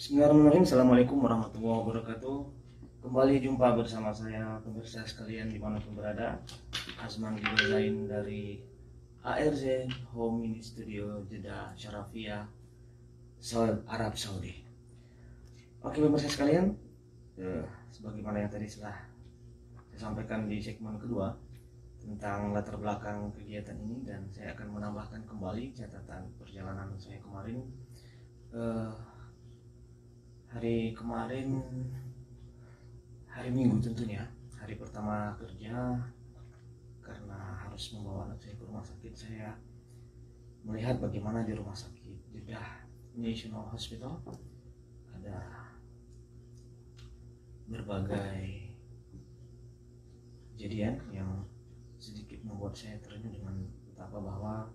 Bismillahirrahmanirrahim. Assalamualaikum warahmatullahi wabarakatuh. Kembali jumpa bersama saya pemirsa sekalian dimanapun berada, Azman Gibazain dari ARZ Home Mini Studio Jeddah Syarafiyah, Arab Saudi. Oke pemirsa sekalian, sebagaimana yang tadi telah saya sampaikan di segmen kedua tentang latar belakang kegiatan ini, dan saya akan menambahkan kembali catatan perjalanan saya kemarin. Hari kemarin, hari Minggu tentunya, hari pertama kerja, karena harus membawa anak saya ke rumah sakit, saya melihat bagaimana di rumah sakit Jeddah National Hospital ada berbagai kejadian yang sedikit membuat saya terenyuh dengan betapa bahwa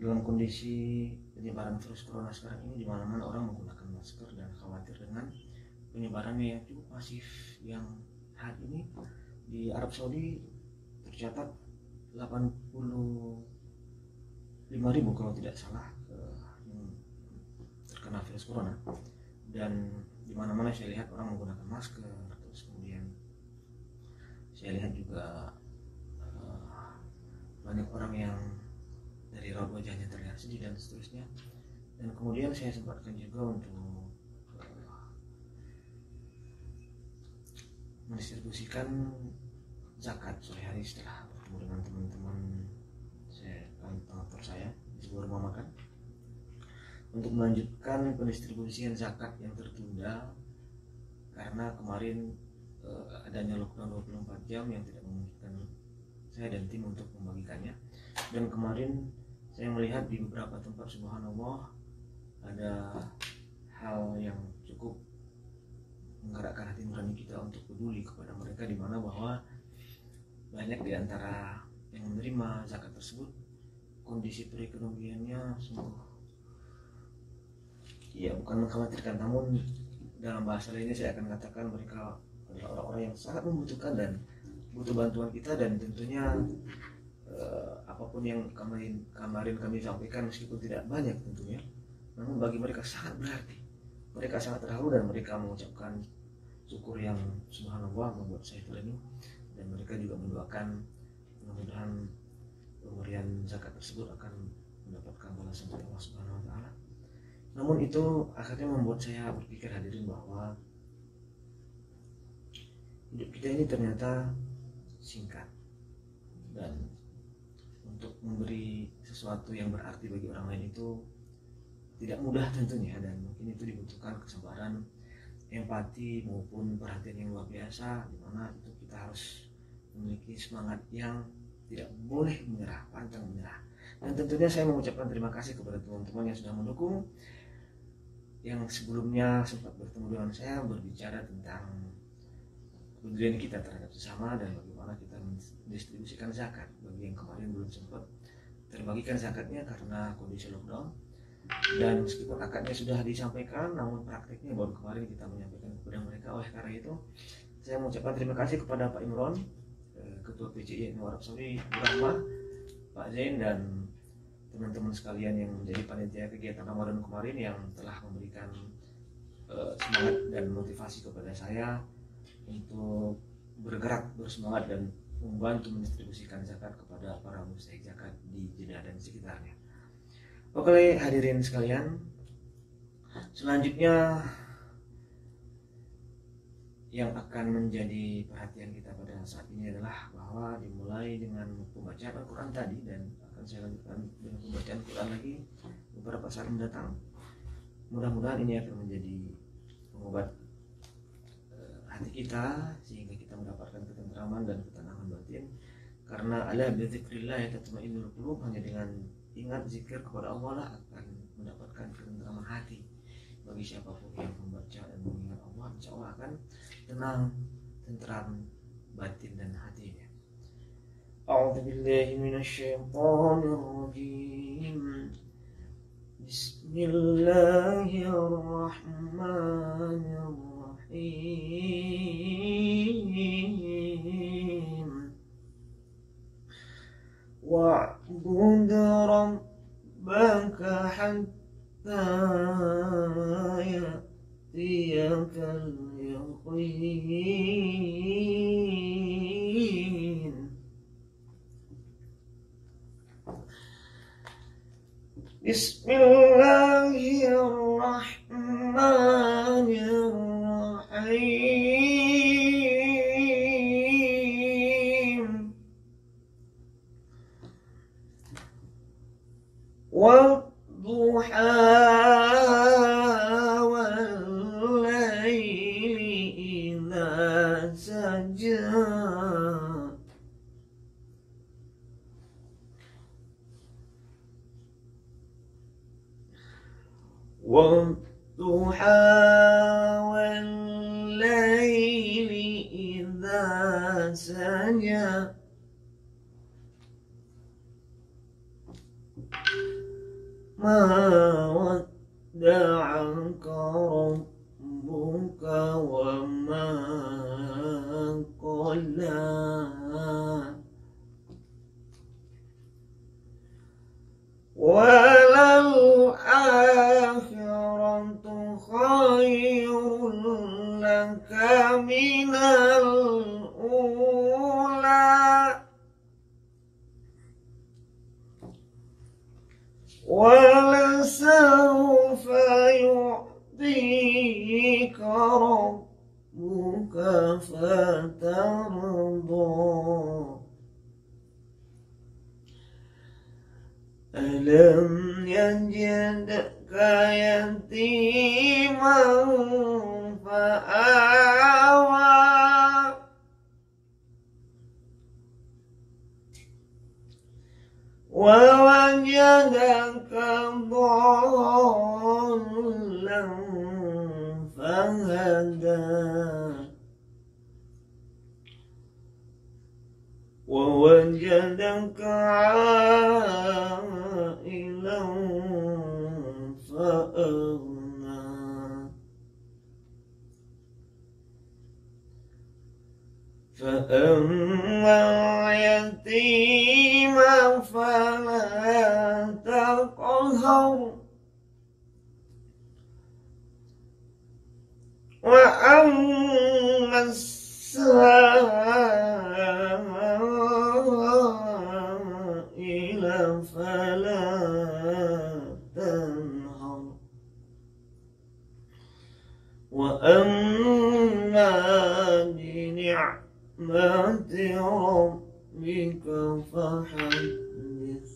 dalam kondisi penyebaran virus corona sekarang ini, di mana-mana orang menggunakan masker dan khawatir dengan penyebarannya yang cukup masif, yang hari ini di Arab Saudi tercatat 85.000 kalau tidak salah yang terkena virus corona, dan di mana-mana saya lihat orang menggunakan masker. Terus kemudian saya lihat juga banyak orang yang dari raut wajahnya terlihat sedih dan seterusnya. Dan kemudian saya sempatkan juga untuk mendistribusikan zakat sore hari setelah bertemu dengan teman-teman saya, kantor saya di sebuah rumah makan, untuk melanjutkan pendistribusian zakat yang tertunda karena kemarin adanya lockdown 24 jam yang tidak memungkinkan saya dan tim untuk membagikannya. Dan kemarin saya melihat di beberapa tempat, subhanallah, ada hal yang cukup menggerakkan hati nurani kita untuk peduli kepada mereka, di mana bahwa banyak di antara yang menerima zakat tersebut kondisi perekonomiannya sungguh, ya bukan mengkhawatirkan, namun dalam bahasa lainnya saya akan katakan mereka adalah orang-orang yang sangat membutuhkan dan butuh bantuan kita. Dan tentunya apapun yang kemarin kami sampaikan, meskipun tidak banyak tentunya, namun bagi mereka sangat berarti. Mereka sangat terharu dan mereka mengucapkan syukur yang subhanallah membuat saya terenyuh. Dan mereka juga mendoakan mudah-mudahan pemberian zakat tersebut akan mendapatkan balasan dari Allah Subhanahu wa taala. Namun itu akhirnya membuat saya berpikir, hadirin, bahwa hidup kita ini ternyata singkat, dan untuk memberi sesuatu yang berarti bagi orang lain itu tidak mudah tentunya, dan mungkin itu dibutuhkan kesabaran, empati maupun perhatian yang luar biasa, di mana itu kita harus memiliki semangat yang tidak boleh menyerah, pantang menyerah. Dan tentunya saya mengucapkan terima kasih kepada teman-teman yang sudah mendukung, yang sebelumnya sempat bertemu dengan saya berbicara tentang kepedulian kita terhadap sesama dan bagaimana kita mendistribusikan zakat bagi yang kemarin belum sempat terbagikan zakatnya karena kondisi lockdown. Dan meskipun akadnya sudah disampaikan, namun prakteknya baru kemarin kita menyampaikan kepada mereka. Oleh karena itu saya mengucapkan terima kasih kepada Pak Imron, Ketua PCI Arab Saudi, Bu Rahmah, Pak Zain, dan teman-teman sekalian yang menjadi panitia kegiatan Ramadan kemarin, yang telah memberikan semangat dan motivasi kepada saya untuk bergerak, bersemangat, dan membantu mendistribusikan zakat kepada para mustahik zakat di Jeddah dan sekitarnya. Oke hadirin sekalian, selanjutnya yang akan menjadi perhatian kita pada saat ini adalah bahwa dimulai dengan pembacaan Al-Quran tadi, dan akan saya lanjutkan dengan pembacaan Al-Quran lagi beberapa saat mendatang. Mudah-mudahan ini akan menjadi pengobat hati kita, sehingga kita mendapatkan ketentraman dan ketenangan batin. Karena ala bizikrillah tatma'innul qulub, hanya dengan ingat zikir kepada Allah lah akan mendapatkan ketentraman hati. Bagi siapapun yang membaca dan mengingat Allah, insya Allah akan tenang, tentram batin dan hatinya. A'udzubillahi minasyaitonirrajim. Bismillahirrahmanirrahim. Wa'bud rabbaka hatta يأتيك اليقين بسم الله الرحمن الرحيم والضحى والليل إذا سجى والضحى والليل إذا سجى ما ودعك ربك وما قلى وللآخرة خير لك من الأولى ولسوف يعطيك ربك فترضى ألم يجدك يتيما فآوى ووجدك ضالا فهدى ووجدك عائلا فأغنى فأما اليتيم فلا تقهر وأما السائل فلا تنهر وأما بنعمة ربك فحدث.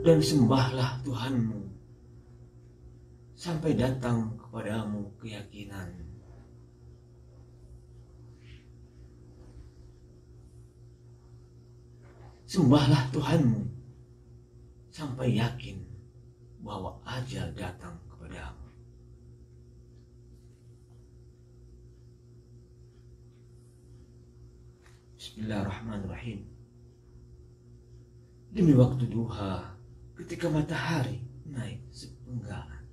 Dan sembahlah Tuhanmu sampai datang kepadamu keyakinan. Sembahlah Tuhanmu sampai yakin bahwa ajal datang kepadamu. Bismillahirrahmanirrahim. Demi waktu duha, ketika matahari naik sepenggalan.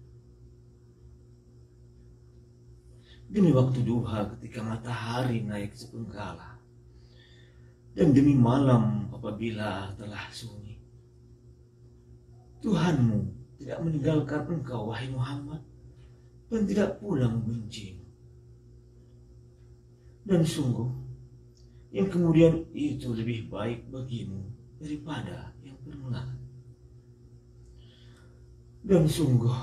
Demi waktu duha ketika matahari naik sepenggalan. Dan demi malam apabila telah sunyi. Tuhanmu tidak meninggalkan engkau, wahai Muhammad, dan tidak pula membencimu. Dan sungguh, yang kemudian itu lebih baik bagimu daripada yang permulaan. Dan sungguh,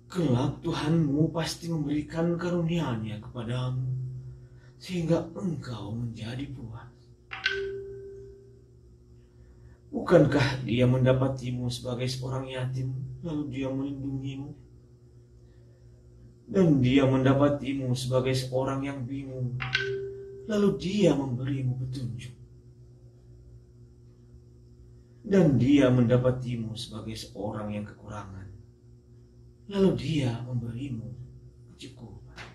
kelak Tuhanmu pasti memberikan karunia-Nya kepadamu, sehingga engkau menjadi puas. Bukankah Dia mendapatimu sebagai seorang yatim, lalu Dia melindungimu? Dan Dia mendapatimu sebagai seorang yang bingung, lalu Dia memberimu petunjuk. Dan Dia mendapatimu sebagai seorang yang kekurangan, lalu Dia memberimu kecukupan.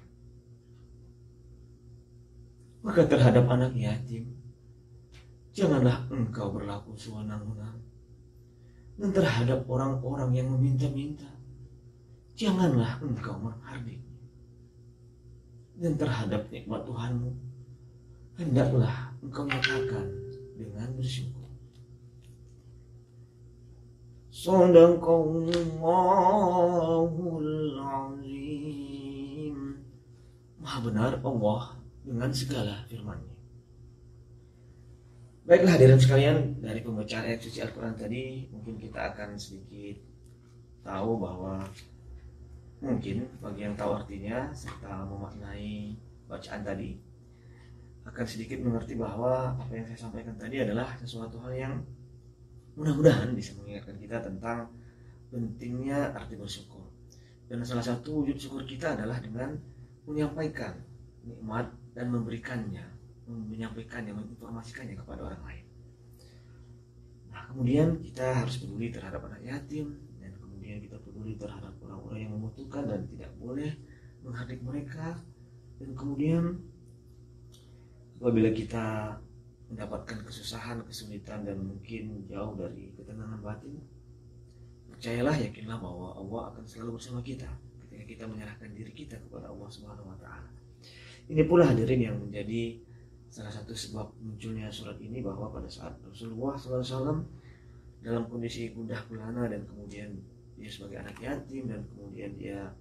Maka terhadap anak yatim, janganlah engkau berlaku sewenang-wenang. Dan terhadap orang-orang yang meminta-minta, janganlah engkau menghardik. Dan terhadap nikmat Tuhanmu, hendaklah engkau nyatakan dengan bersyukur. Shadaqallahul azim. Maha benar Allah dengan segala firman-Nya. Baiklah hadirin sekalian, dari pembacaan ayat suci Al-Quran tadi mungkin kita akan sedikit tahu bahwa mungkin bagi yang tahu artinya serta memaknai bacaan tadi akan sedikit mengerti bahwa apa yang saya sampaikan tadi adalah sesuatu hal yang mudah-mudahan bisa mengingatkan kita tentang pentingnya arti bersyukur. Dan salah satu wujud syukur kita adalah dengan menyampaikan nikmat dan menyampaikannya, menginformasikannya kepada orang lain. Nah, kemudian kita harus peduli terhadap anak yatim, dan kemudian kita peduli terhadap orang-orang yang membutuhkan dan tidak boleh menghardik mereka. Dan kemudian apabila kita mendapatkan kesusahan, kesulitan, dan mungkin jauh dari ketenangan batin, percayalah, yakinlah bahwa Allah akan selalu bersama kita ketika kita menyerahkan diri kita kepada Allah Subhanahu wa Ta'ala. Ini pula hadirin yang menjadi salah satu sebab munculnya surat ini, bahwa pada saat Rasulullah SAW dalam kondisi gundah gulana dan kemudian dia sebagai anak yatim dan kemudian dia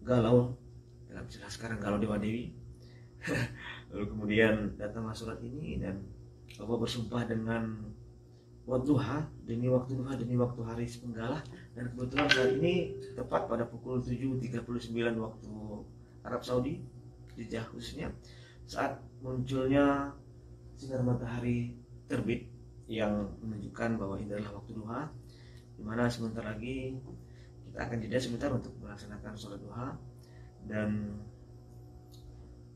galau, dalam istilah sekarang galau dewa dewi. Lalu kemudian datanglah surat ini dan Allah bersumpah dengan wadduha, demi waktu duha, demi waktu hari sepenggalah. Dan kebetulan saat ini tepat pada pukul 7.39 waktu Arab Saudi, Jeddah khususnya, saat munculnya sinar matahari terbit yang menunjukkan bahwa ini adalah waktu duha, dimana sebentar lagi kita akan jeda sebentar untuk melaksanakan sholat duha. Dan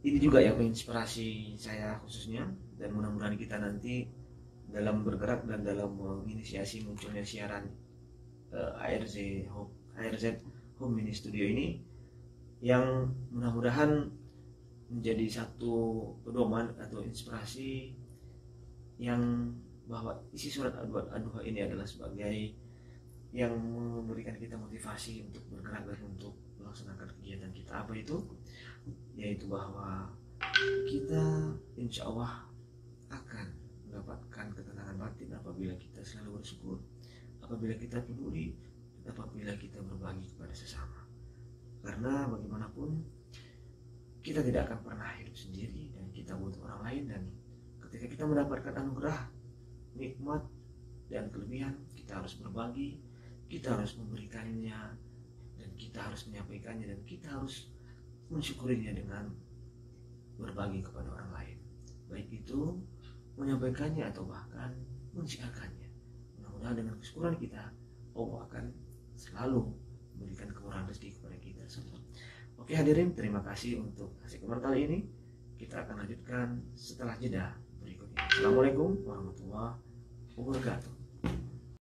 ini juga yang menginspirasi saya khususnya, dan mudah-mudahan kita nanti dalam bergerak dan dalam menginisiasi munculnya siaran ARZ Home Mini Studio ini, yang mudah-mudahan menjadi satu pedoman atau inspirasi yang bahwa isi surat Ad-Duha ini adalah sebagai yang memberikan kita motivasi untuk bergerak dan untuk melaksanakan kegiatan kita. Apa itu? Yaitu bahwa kita insya Allah akan mendapatkan ketenangan batin apabila kita selalu bersyukur, apabila kita peduli, apabila kita berbagi kepada sesama. Karena bagaimanapun kita tidak akan pernah hidup sendiri dan kita butuh orang lain. Dan ketika kita mendapatkan anugerah, nikmat dan kelebihan, kita harus berbagi, kita harus memberikannya, dan kita harus menyampaikannya, dan kita harus mensyukurinya dengan berbagi kepada orang lain, baik itu menyampaikannya atau bahkan mensiarkannya. Mudah-mudahan dengan kesyukuran kita, Allah akan selalu memberikan kemurahan rezeki kepada kita semua. Oke hadirin, terima kasih untuk hasil komentar kali ini. Kita akan lanjutkan setelah jeda berikut ini. Assalamualaikum warahmatullahi wabarakatuh.